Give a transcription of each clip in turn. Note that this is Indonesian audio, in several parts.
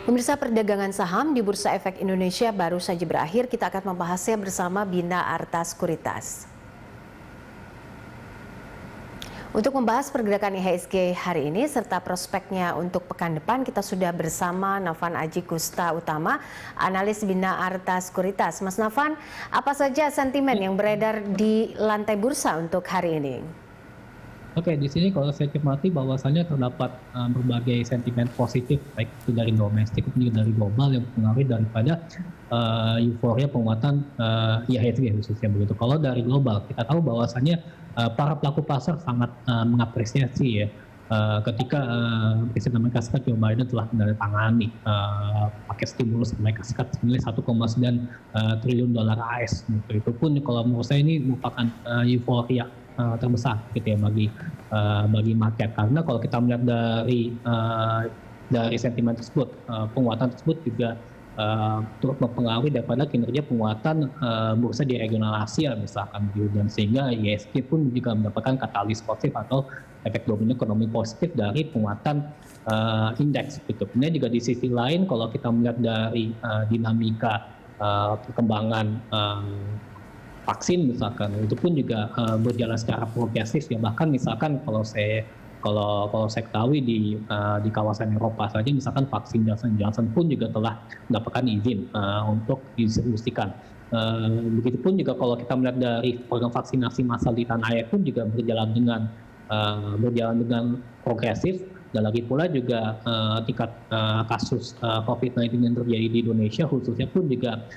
Pemirsa, perdagangan saham di Bursa Efek Indonesia baru saja berakhir. Kita akan membahasnya bersama Bina Arta Sekuritas. Untuk membahas pergerakan IHSG hari ini serta prospeknya untuk pekan depan, kita sudah bersama Nafan Aji Kusta Utama, analis Bina Arta Sekuritas. Mas Nafan, apa saja sentimen yang beredar di lantai bursa untuk hari ini? Oke, di sini kalau saya cermati bahwasannya terdapat berbagai sentimen positif, baik itu dari domestik maupun juga dari global yang mempengaruhi daripada euforia penguatan IHSG khususnya begitu. Kalau dari global, kita tahu bahwasannya para pelaku pasar sangat mengapresiasi ya ketika Presiden Amerika Serikat Joe Biden telah menandatangani paket stimulus Amerika Serikat senilai 1,9 triliun dolar AS. Gitu. Itu pun kalau menurut saya ini merupakan euforia terbesar gitu ya bagi market, karena kalau kita melihat dari sentimen tersebut, penguatan tersebut juga turut mempengaruhi daripada kinerja penguatan bursa di regional Asia misalkan gitu, dan sehingga IHSG pun juga mendapatkan katalis positif atau efek domino ekonomi positif dari penguatan indeks gitu. Kemudian juga di sisi lain kalau kita melihat dari dinamika perkembangan vaksin misalkan, itu pun juga berjalan secara progresif ya. Bahkan misalkan kalau saya ketahui di kawasan Eropa saja, misalkan vaksin Johnson pun juga telah mendapatkan izin untuk didistribusikan. Begitupun juga kalau kita melihat dari program vaksinasi massal di tanah air pun juga berjalan dengan progresif. Dan lagi pula juga tingkat kasus COVID-19 yang terjadi di Indonesia khususnya pun juga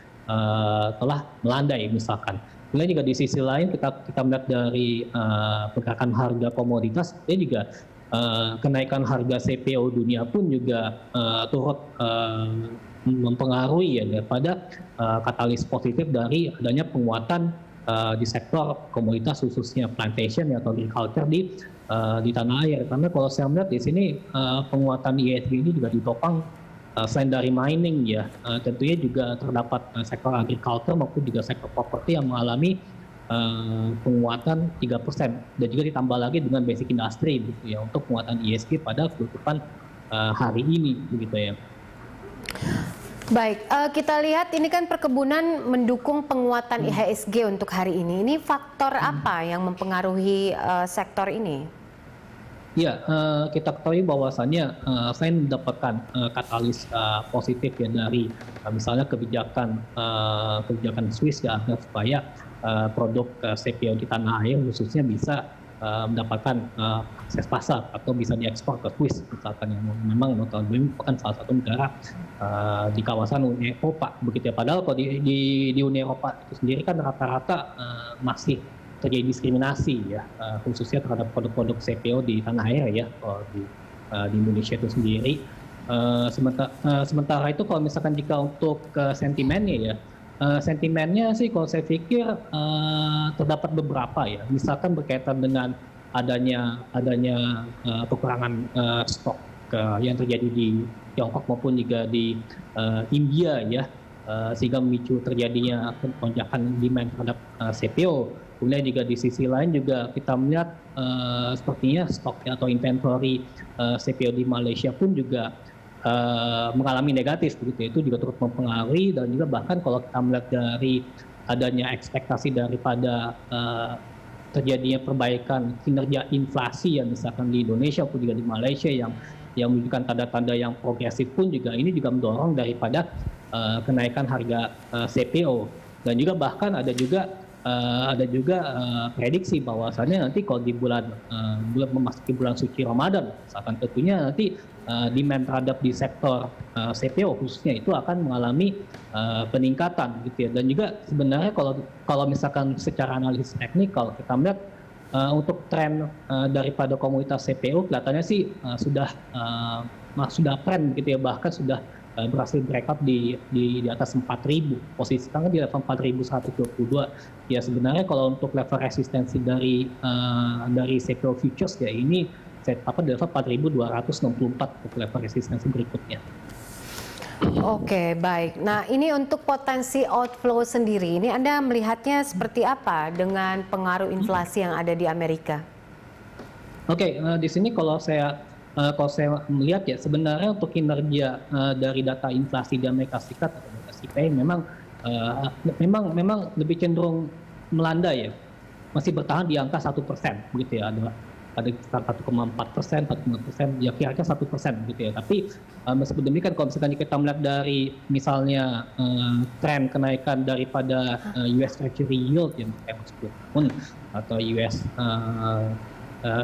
telah melandai misalkan. Kemudian juga di sisi lain kita melihat dari pergerakan harga komoditas, dia juga kenaikan harga CPO dunia pun juga turut mempengaruhi ya daripada katalis positif dari adanya penguatan di sektor komoditas khususnya plantation atau agriculture di tanah air. Karena kalau saya melihat di sini penguatan IHSG ini juga ditopang selain dari mining ya, tentunya juga terdapat sektor agriculture maupun juga sektor properti yang mengalami penguatan 3%, dan juga ditambah lagi dengan basic industry gitu ya untuk penguatan IHSG pada penutupan hari ini begitu ya. Baik, kita lihat ini kan perkebunan mendukung penguatan IHSG untuk hari ini. Ini faktor apa yang mempengaruhi sektor ini? Ya, kita ketahui bahwasannya selain mendapatkan katalis positif ya dari misalnya kebijakan Swiss ya, agar supaya produk CPO di tanah air khususnya bisa mendapatkan akses pasar atau bisa diekspor ke Swiss misalkan, yang memang notabene merupakan salah satu negara di kawasan Uni Eropa begitu ya. Padahal kalau di Uni Eropa itu sendiri kan rata-rata masih terjadi diskriminasi ya, khususnya terhadap produk-produk CPO di tanah air ya, di Indonesia itu sendiri. Sementara itu kalau misalkan jika untuk sentimennya ya, sentimennya sih kalau saya pikir terdapat beberapa ya, misalkan berkaitan dengan adanya kekurangan stok yang terjadi di Tiongkok maupun juga di India ya, sehingga memicu terjadinya lonjakan demand terhadap CPO. Kemudian juga di sisi lain juga kita melihat sepertinya stok atau inventory CPO di Malaysia pun juga mengalami negatif begitu. Itu juga turut mempengaruhi, dan juga bahkan kalau kita melihat dari adanya ekspektasi daripada terjadinya perbaikan kinerja inflasi yang misalkan di Indonesia pun juga di Malaysia yang menunjukkan tanda-tanda yang progresif pun juga ini juga mendorong daripada kenaikan harga CPO. Dan juga bahkan ada juga prediksi bahwasannya nanti kalau di bulan memasuki bulan suci Ramadan misalkan, tentunya nanti demand terhadap di sektor CPO khususnya itu akan mengalami peningkatan gitu ya. Dan juga sebenarnya kalau misalkan secara analisis teknikal kita melihat untuk tren daripada komunitas CPO kelihatannya sih sudah trend gitu ya, bahkan sudah berhasil breakout di atas 4.000, posisi sekarang di level 4.122 ya. Sebenarnya kalau untuk level resistensi dari CPO futures ya, ini saya tetapkan di level 4.264 untuk level resistensi berikutnya. Oke, baik. Nah, ini untuk potensi outflow sendiri, ini Anda melihatnya seperti apa dengan pengaruh inflasi yang ada di Amerika? Oke, di sini kalau saya kalau saya melihat ya sebenarnya untuk kinerja dari data inflasi di Amerika Serikat atau data CPI memang lebih cenderung melandai ya, masih bertahan di angka 1% begitu ya, ada sekitar 1,4%, 4,5%, ya kira-kira 1% gitu ya. Tapi meskipun demikian, kalau misalkan kita melihat dari misalnya tren kenaikan daripada US Treasury yield yang 10 tahun atau US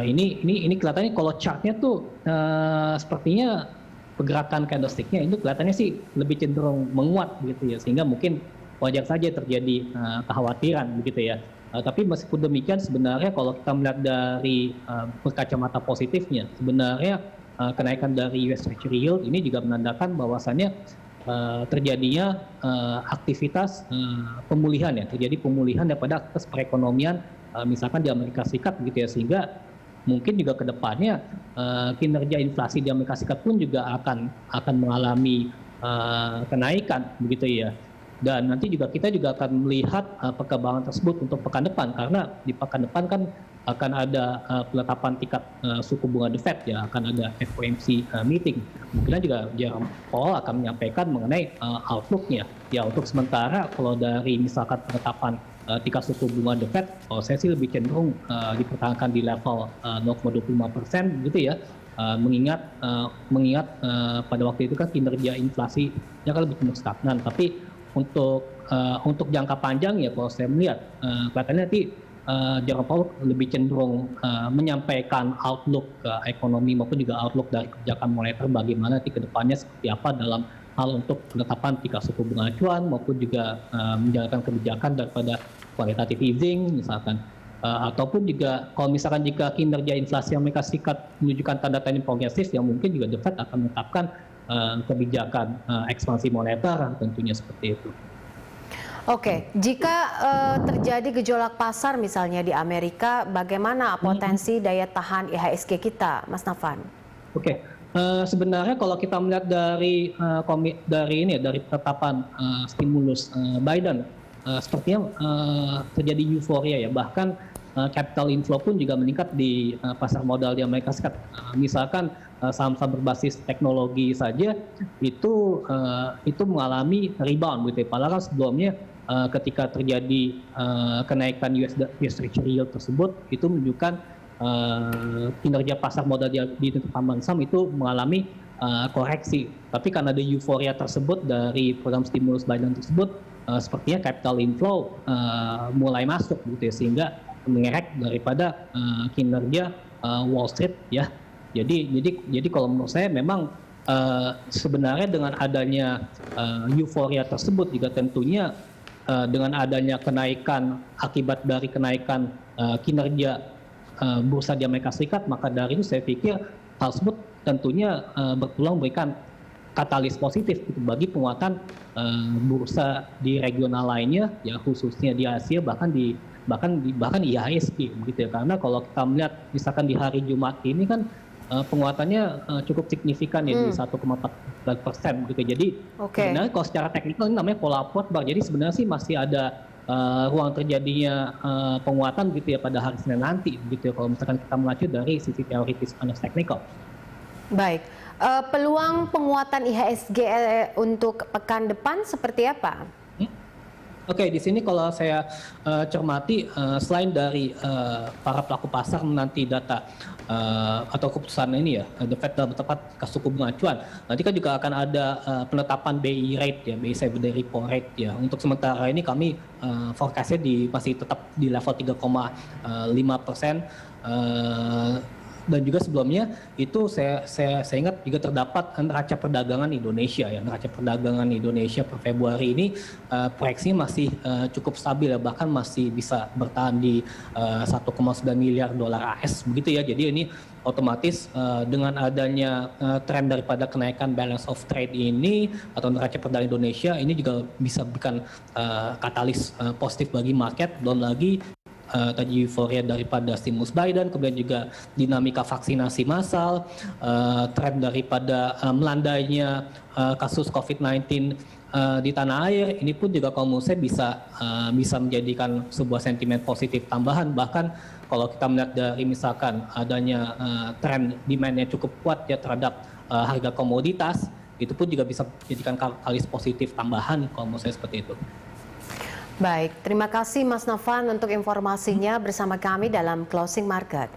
ini kelihatannya kalau chartnya tuh sepertinya pergerakan candlesticknya itu kelihatannya sih lebih cenderung menguat begitu ya, sehingga mungkin wajar saja terjadi kekhawatiran begitu ya. Tapi meskipun demikian sebenarnya kalau kita melihat dari berkacamata positifnya, sebenarnya kenaikan dari US Treasury yield ini juga menandakan bahwasannya terjadinya aktivitas pemulihan ya, terjadi pemulihan daripada aktivitas perekonomian misalkan di Amerika Serikat gitu ya, sehingga mungkin juga ke depannya kinerja inflasi di Amerika Serikat pun juga akan mengalami kenaikan begitu ya. Dan nanti juga kita juga akan melihat perkembangan tersebut untuk pekan depan, karena di pekan depan kan akan ada penetapan tingkat suku bunga The Fed ya, akan ada FOMC meeting. Mungkin juga Jerome Powell akan menyampaikan mengenai outlook-nya. Ya untuk sementara kalau dari misalkan penetapan tingkat suku bunga The Fed, kalau saya sih lebih cenderung dipertahankan di level 0,25% gitu ya. Mengingat pada waktu itu kan kinerja inflasi yang kan lebih stagnan, tapi untuk jangka panjang ya kalau saya melihat kelihatannya nanti Jerome Powell lebih cenderung menyampaikan outlook ekonomi maupun juga outlook dari kebijakan moneter bagaimana nanti ke depannya seperti apa dalam hal untuk penetapan tingkat suku bunga acuan maupun juga menjalankan kebijakan daripada quantitative easing misalkan. Ataupun juga kalau misalkan jika kinerja inflasi Amerika Serikat menunjukkan tanda-tanda progresif, yang mungkin juga The Fed akan menetapkan kebijakan ekspansi moneter tentunya seperti itu. Oke, jika terjadi gejolak pasar misalnya di Amerika, bagaimana potensi daya tahan IHSG kita, Mas Nafan? Oke, sebenarnya kalau kita melihat dari penetapan stimulus Biden, sepertinya terjadi euforia ya, bahkan capital inflow pun juga meningkat di pasar modal di Amerika Serikat. Misalkan saham-saham berbasis teknologi saja itu mengalami rebound gitu ya. Padahal sebelumnya ketika terjadi kenaikan US Treasury yield tersebut itu menunjukkan kinerja pasar modal di tambahan saham itu mengalami koreksi. Tapi karena ada euforia tersebut dari program stimulus Biden tersebut, sepertinya capital inflow mulai masuk gitu ya, sehingga mengerek daripada kinerja Wall Street ya. Jadi kalau menurut saya memang sebenarnya dengan adanya euforia tersebut juga tentunya dengan adanya kenaikan akibat dari kenaikan kinerja bursa di Amerika Serikat, maka dari itu saya pikir hal tersebut tentunya berpeluang memberikan katalis positif bagi penguatan bursa di regional lainnya ya, khususnya di Asia bahkan di IHSG begitu ya. Karena kalau kita melihat misalkan di hari Jumat ini kan penguatannya cukup signifikan ya di 1,4% gitu. Jadi sebenarnya kalau secara teknikal ini namanya pola upward bar. Jadi sebenarnya sih masih ada ruang terjadinya penguatan gitu ya pada hari Senin nanti gitu ya, kalau misalkan kita mengacu dari sisi teoritis minus teknikal. Baik, peluang penguatan IHSG untuk pekan depan seperti apa? Oke, di sini kalau saya cermati selain dari para pelaku pasar menanti data atau keputusan ini ya, The Fed dalam tepat suku bunga acuan, nanti kan juga akan ada penetapan BI rate ya, BI 7-day repo rate ya. Untuk sementara ini kami forecastnya masih tetap di level 3,5%. Dan juga sebelumnya itu saya ingat juga terdapat neraca perdagangan Indonesia ya, neraca perdagangan Indonesia per Februari ini proyeksinya masih cukup stabil ya, bahkan masih bisa bertahan di 1,9 miliar dolar AS begitu ya. Jadi ini otomatis dengan adanya tren daripada kenaikan balance of trade ini atau neraca perdagangan Indonesia ini juga bisa berikan katalis positif bagi market. Belum lagi tadi euforia daripada stimulus Biden, kemudian juga dinamika vaksinasi massal, tren daripada melandainya kasus COVID-19 di tanah air, ini pun juga kalau menurut saya bisa menjadikan sebuah sentimen positif tambahan. Bahkan kalau kita melihat dari misalkan adanya tren demand-nya cukup kuat ya terhadap harga komoditas, itu pun juga bisa menjadikan katalis positif tambahan kalau menurut saya seperti itu. Baik, terima kasih Mas Novan untuk informasinya bersama kami dalam Closing Market.